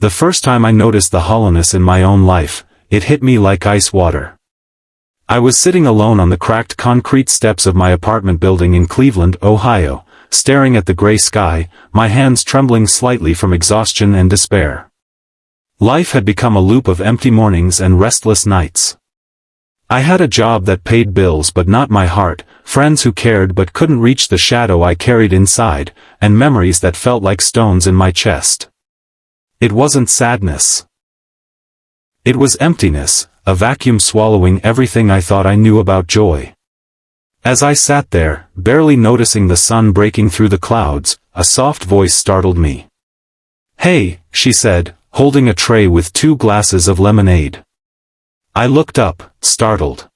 The first time I noticed the hollowness in my own life, it hit me like ice water. I was sitting alone on the cracked concrete steps of my apartment building in Cleveland, Ohio, staring at the gray sky, my hands trembling slightly from exhaustion and despair. Life had become a loop of empty mornings and restless nights. I had a job that paid bills but not my heart, friends who cared but couldn't reach the shadow I carried inside, and memories that felt like stones in my chest. It wasn't sadness. It was emptiness, a vacuum swallowing everything I thought I knew about joy. As I sat there, barely noticing the sun breaking through the clouds, a soft voice startled me. "Hey," she said, holding a tray with 2 glasses of lemonade. I looked up, startled.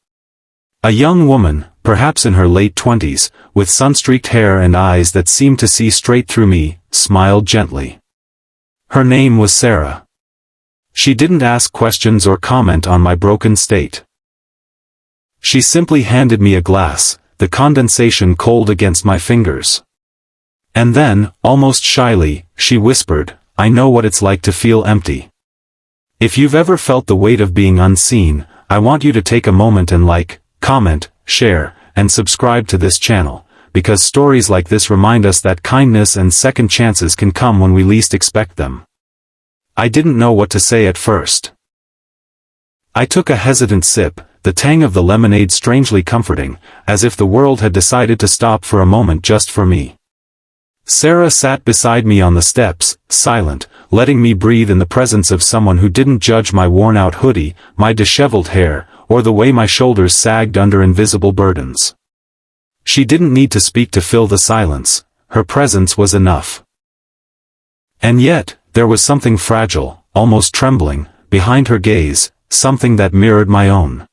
A young woman, perhaps in her late 20s, with sun-streaked hair and eyes that seemed to see straight through me, smiled gently. Her name was Sarah. She didn't ask questions or comment on my broken state. She simply handed me a glass, the condensation cold against my fingers. And then, almost shyly, she whispered, "I know what it's like to feel empty. If you've ever felt the weight of being unseen, I want you to take a moment and like, comment, share, and subscribe to this channel, because stories like this remind us that kindness and second chances can come when we least expect them." I didn't know what to say at first. I took a hesitant sip, the tang of the lemonade strangely comforting, as if the world had decided to stop for a moment just for me. Sarah sat beside me on the steps, silent, letting me breathe in the presence of someone who didn't judge my worn-out hoodie, my disheveled hair, or the way my shoulders sagged under invisible burdens. She didn't need to speak to fill the silence, her presence was enough. And yet, there was something fragile, almost trembling, behind her gaze, something that mirrored my own.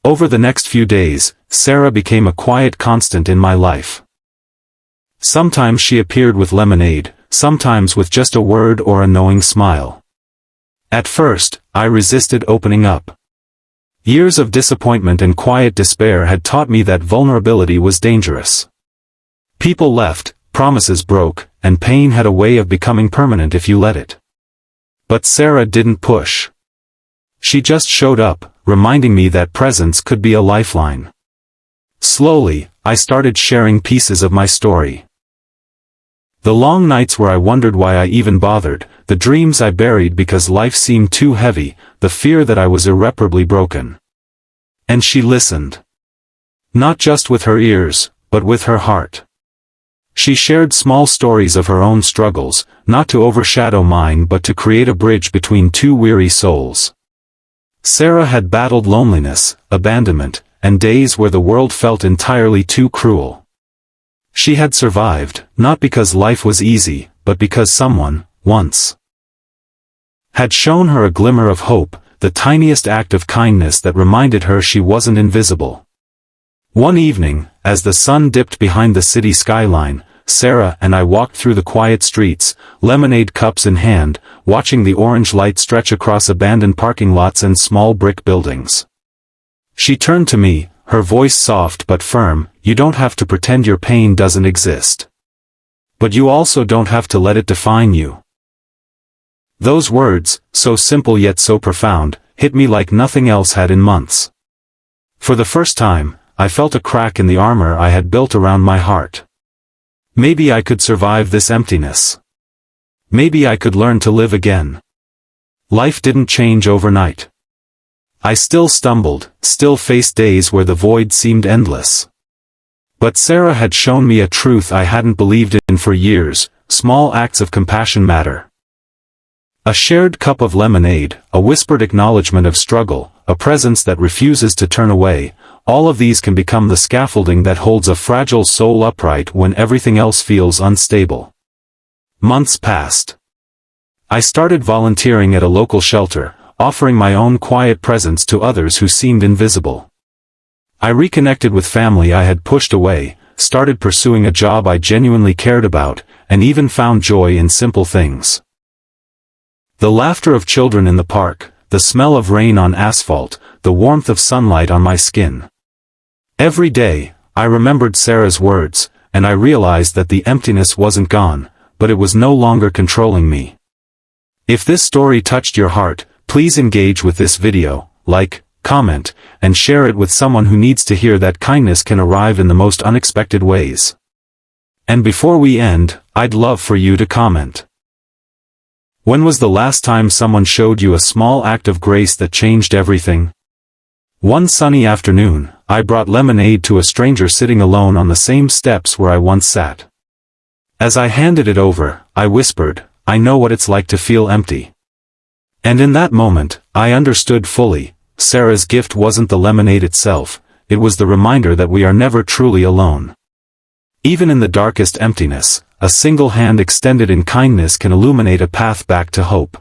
Over the next few days, Sarah became a quiet constant in my life. Sometimes she appeared with lemonade, sometimes with just a word or a knowing smile. At first, I resisted opening up. Years of disappointment and quiet despair had taught me that vulnerability was dangerous. People left, promises broke, and pain had a way of becoming permanent if you let it. But Sarah didn't push. She just showed up, reminding me that presence could be a lifeline. Slowly, I started sharing pieces of my story. The long nights where I wondered why I even bothered, the dreams I buried because life seemed too heavy, the fear that I was irreparably broken. And she listened. Not just with her ears, but with her heart. She shared small stories of her own struggles, not to overshadow mine but to create a bridge between 2 weary souls. Sarah had battled loneliness, abandonment, and days where the world felt entirely too cruel. She had survived, not because life was easy, but because someone, once, had shown her a glimmer of hope, the tiniest act of kindness that reminded her she wasn't invisible. One evening, as the sun dipped behind the city skyline, Sarah and I walked through the quiet streets, lemonade cups in hand, watching the orange light stretch across abandoned parking lots and small brick buildings. She turned to me, her voice soft but firm, "You don't have to pretend your pain doesn't exist. But you also don't have to let it define you." Those words, so simple yet so profound, hit me like nothing else had in months. For the first time, I felt a crack in the armor I had built around my heart. Maybe I could survive this emptiness. Maybe I could learn to live again. Life didn't change overnight. I still stumbled, still faced days where the void seemed endless. But Sarah had shown me a truth I hadn't believed in for years: small acts of compassion matter. A shared cup of lemonade, a whispered acknowledgement of struggle, a presence that refuses to turn away, all of these can become the scaffolding that holds a fragile soul upright when everything else feels unstable. Months passed. I started volunteering at a local shelter, offering my own quiet presence to others who seemed invisible. I reconnected with family I had pushed away, started pursuing a job I genuinely cared about, and even found joy in simple things. The laughter of children in the park, the smell of rain on asphalt, the warmth of sunlight on my skin. Every day, I remembered Sarah's words, and I realized that the emptiness wasn't gone, but it was no longer controlling me. If this story touched your heart, please engage with this video, like, comment, and share it with someone who needs to hear that kindness can arrive in the most unexpected ways. And before we end, I'd love for you to comment. When was the last time someone showed you a small act of grace that changed everything? One sunny afternoon, I brought lemonade to a stranger sitting alone on the same steps where I once sat. As I handed it over, I whispered, "I know what it's like to feel empty." And in that moment, I understood fully, Sarah's gift wasn't the lemonade itself, it was the reminder that we are never truly alone. Even in the darkest emptiness, a single hand extended in kindness can illuminate a path back to hope.